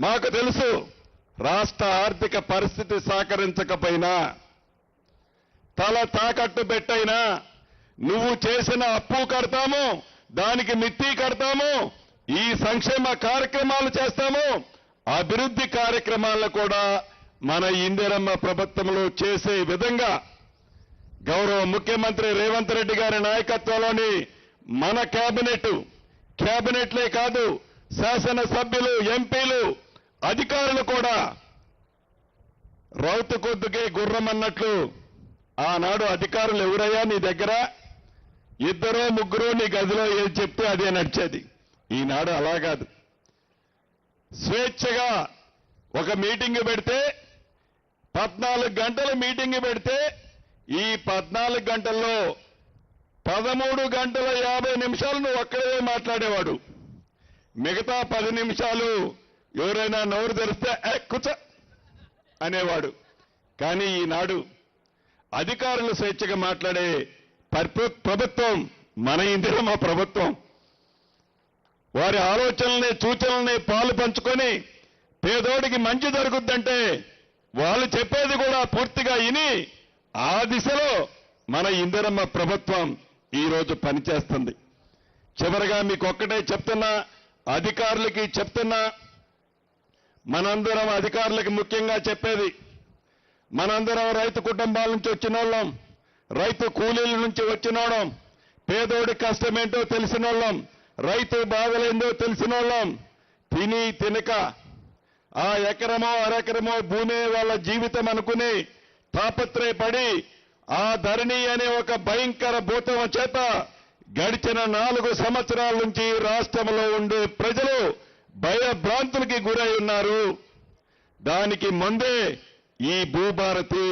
మాకు తెలుసు రాష్ట్ర ఆర్థిక పరిస్థితి సహకరించకపోయినా తల తాకట్టు పెట్టైనా నువ్వు చేసిన అప్పు కడతాము, దానికి మిత్తి కడతాము, ఈ సంక్షేమ కార్యక్రమాలు చేస్తాము, అభివృద్ధి కార్యక్రమాలను కూడా మన ఇందిరమ్మ ప్రభుత్వంలో చేసే విధంగా గౌరవ ముఖ్యమంత్రి రేవంత్ రెడ్డి గారి నాయకత్వంలోని మన కేబినెట్లే కాదు శాసనసభ్యులు, ఎంపీలు, అధికారులు కూడా రౌతు కొద్దుకే గుర్రం అన్నట్లు ఆనాడు అధికారులు ఎవరయ్యా నీ దగ్గర? ఇద్దరో ముగ్గురో నీ గదిలో ఏది చెప్తే అదే నడిచేది. ఈనాడు అలా కాదు. స్వేచ్ఛగా ఒక మీటింగ్ పెడితే 14 గంటల మీటింగ్ పెడితే ఈ 14 గంటల్లో 13 గంటల 50 నిమిషాలు నువ్వు ఒక్కడే మాట్లాడేవాడు. మిగతా 10 నిమిషాలు ఎవరైనా నోరు తెరిస్తే కూర్చో అనేవాడు. కానీ ఈనాడు అధికారులు స్వేచ్ఛగా మాట్లాడే ప్రభుత్వం మన ఇందిరమ్మ ప్రభుత్వం. వారి ఆలోచనల్ని, సూచనల్ని పాలు పంచుకొని పేదోడికి మంచి జరుగుద్దంటే వాళ్ళు చెప్పేది కూడా పూర్తిగా విని ఆ దిశలో మన ఇందిరమ్మ ప్రభుత్వం ఈరోజు పనిచేస్తుంది. చివరిగా మీకు ఒక్కటే చెప్తున్నా, అధికారులకి చెప్తున్నా, మనందరం అధికారులకి ముఖ్యంగా చెప్పేది, మనందరం రైతు కుటుంబాల నుంచి వచ్చిన వాళ్ళం, రైతు కూలీల నుంచి వచ్చిన వాళ్ళం, పేదోడి కష్టమేంటో తెలిసిన వాళ్ళం, రైతు బాధలేందో తెలిసిన వాళ్ళం. తిని తినక ఆ ఎకరమో అరెకరమో భూమే వాళ్ళ జీవితం అనుకుని తాపత్రయపడి ఆ ధరణి అనే ఒక భయంకర భూతం చేత గడిచిన 4 సంవత్సరాల నుంచి రాష్ట్రంలో ఉండే ప్రజలు భయభ్రాంతులకి గురై ఉన్నారు. దానికి ముందే ఈ భూభారతి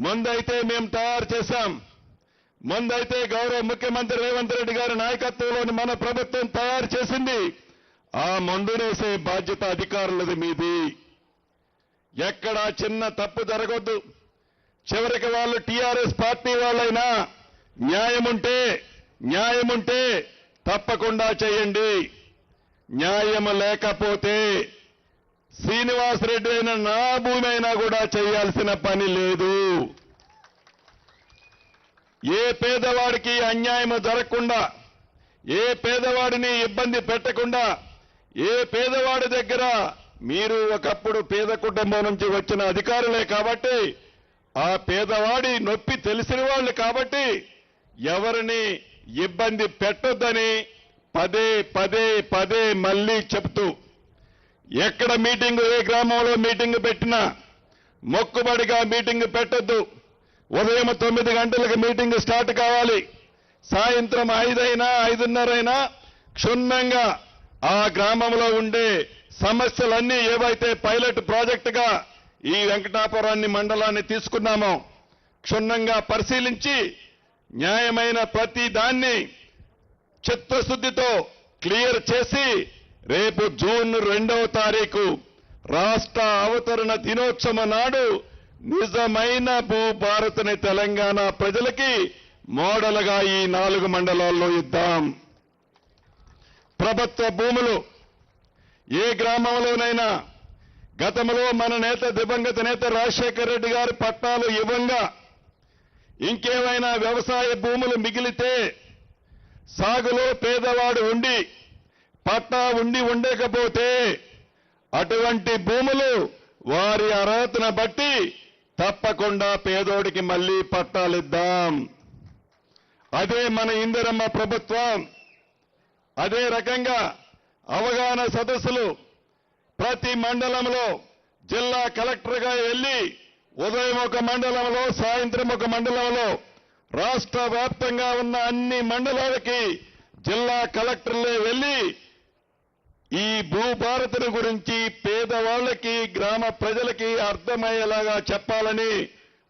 ముందైతే మేము తయారు చేశాం. ముందైతే గౌరవ ముఖ్యమంత్రి రేవంత్ రెడ్డి గారి నాయకత్వంలోని మన ప్రభుత్వం తయారు చేసింది. ఆ మందునేసే బాధ్యత అధికారులది మీది. ఎక్కడా చిన్న తప్పు జరగొద్దు. చివరికి వాళ్ళు టీఆర్ఎస్ పార్టీ వాళ్ళైనా న్యాయముంటే తప్పకుండా చేయండి. న్యాయం లేకపోతే శ్రీనివాసరెడ్డి అయినా నా భూమి అయినా కూడా చేయాల్సిన పని లేదు. ఏ పేదవాడికి అన్యాయం జరగకుండా, ఏ పేదవాడిని ఇబ్బంది పెట్టకుండా, ఏ పేదవాడి దగ్గర మీరు ఒకప్పుడు పేద కుటుంబం నుంచి వచ్చిన అధికారులే కాబట్టి ఆ పేదవాడి నొప్పి తెలిసిన వాళ్ళు కాబట్టి ఎవరిని ఇబ్బంది పెట్టొద్దని పదే మళ్ళీ చెప్తూ ఎక్కడ మీటింగు, ఏ గ్రామంలో మీటింగ్ పెట్టినా మొక్కుబడిగా మీటింగ్ పెట్టొద్దు. ఉదయం 9 గంటలకు మీటింగ్ స్టార్ట్ కావాలి. సాయంత్రం 5 అయినా 5:30 అయినా క్షుణ్ణంగా ఆ గ్రామంలో ఉండే సమస్యలన్నీ ఏవైతే పైలట్ ప్రాజెక్టుగా ఈ వెంకటాపురాన్ని మండలాన్ని తీసుకున్నామో క్షుణ్ణంగా పరిశీలించి న్యాయమైన ప్రతి దాన్ని చిత్తశుద్ధితో క్లియర్ చేసి రేపు జూన్ 2వ తారీఖు రాష్ట్ర అవతరణ దినోత్సవం నాడు నిజమైన భూభారతిని తెలంగాణ ప్రజలకి మోడల్గా ఈ 4 మండలాల్లో ఇద్దాం. ప్రభుత్వ భూములు ఏ గ్రామంలోనైనా గతంలో మన నేత దివంగత నేత రాజశేఖర రెడ్డి గారి పట్టాలు ఇవ్వంగా ఇంకేమైనా వ్యవసాయ భూములు మిగిలితే సాగులో పేదవాడు ఉండి పట్టా ఉండకపోతే అటువంటి భూములు వారి అర్హతను బట్టి తప్పకుండా పేదోడికి మళ్లీ పట్టాలిద్దాం. అదే మన ఇందిరమ్మ ప్రభుత్వం. అదే రకంగా అవగాహన సదస్సులు ప్రతి మండలంలో జిల్లా కలెక్టర్గా వెళ్లి ఉదయం ఒక మండలంలో, సాయంత్రం ఒక మండలంలో, రాష్ట్ర వ్యాప్తంగా ఉన్న అన్ని మండలాలకి జిల్లా కలెక్టర్లే వెళ్లి ఈ భూభారతిని గురించి పేదవాళ్లకి, గ్రామ ప్రజలకి అర్థమయ్యేలాగా చెప్పాలని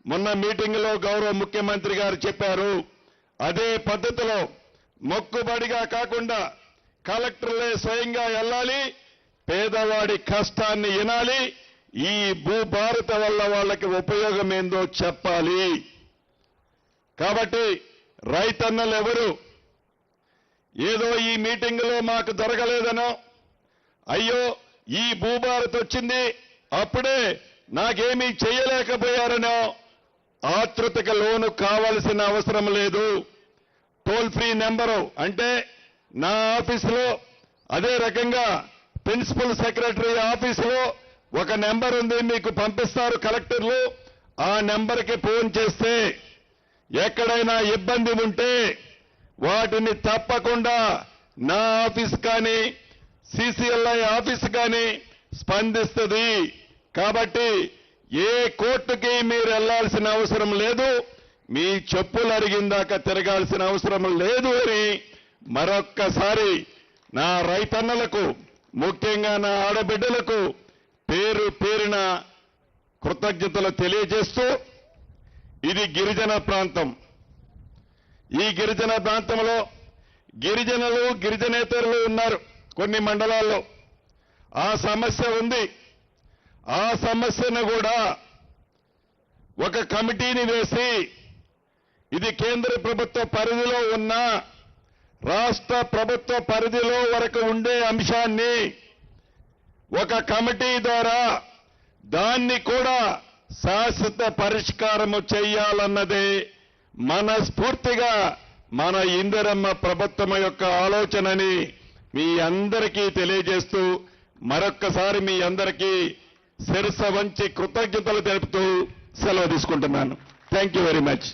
మొన్న మీటింగ్లో గౌరవ ముఖ్యమంత్రి గారు చెప్పారు. అదే పద్ధతిలో మొక్కుబడిగా కాకుండా కలెక్టర్లే స్వయంగా వెళ్ళాలి, పేదవాడి కష్టాన్ని వినాలి, ఈ భూభారత వల్ల వాళ్ళకి ఉపయోగం ఏందో చెప్పాలి. కాబట్టి రైతన్నలు ఎవరు ఏదో ఈ మీటింగులో మాకు జరగలేదనో, అయ్యో ఈ భూభారత్ వచ్చింది అప్పుడే నాకేమీ చేయలేకపోయారనో ఆతృతకు లోను కావాల్సిన అవసరం లేదు. టోల్ ఫ్రీ నెంబరు అంటే నా ఆఫీసులో, అదే రకంగా ప్రిన్సిపల్ సెక్రటరీ ఆఫీసులో ఒక నెంబర్ ఉంది, మీకు పంపిస్తారు కలెక్టర్లు. ఆ నెంబర్కి ఫోన్ చేస్తే ఎక్కడైనా ఇబ్బంది ఉంటే వాటిని తప్పకుండా నా ఆఫీస్ కానీ సిసిఎల్ఐ ఆఫీస్ కానీ స్పందిస్తుంది. కాబట్టి ఏ కోర్టుకి మీరు వెళ్లాల్సిన అవసరం లేదు, మీ చెప్పులు అరిగిందాక తిరగాల్సిన అవసరం లేదు అని మరొక్కసారి నా రైతన్నలకు, ముఖ్యంగా నా ఆడబిడ్డలకు పేరు పేరున కృతజ్ఞతలు తెలియజేస్తూ, ఇది గిరిజన ప్రాంతం. ఈ గిరిజన ప్రాంతంలో గిరిజనులు, గిరిజనేతరులు ఉన్నారు కొన్ని మండలాల్లో. ఆ సమస్య ఉంది. ఆ సమస్యను కూడా ఒక కమిటీని వేసి, ఇది కేంద్ర ప్రభుత్వ పరిధిలో ఉన్న రాష్ట్ర ప్రభుత్వ పరిధిలో వరకు ఉండే అంశాన్ని ఒక కమిటీ ద్వారా దాన్ని కూడా శాశ్వత పరిష్కారము చేయాలన్నదే మనస్ఫూర్తిగా మన ఇందిరమ్మ ప్రభుత్వం యొక్క ఆలోచనని మీ అందరికీ తెలియజేస్తూ, మరొక్కసారి మీ అందరికీ శిరస వంచి కృతజ్ఞతలు తెలుపుతూ సెలవు తీసుకుంటున్నాను. Thank you very much.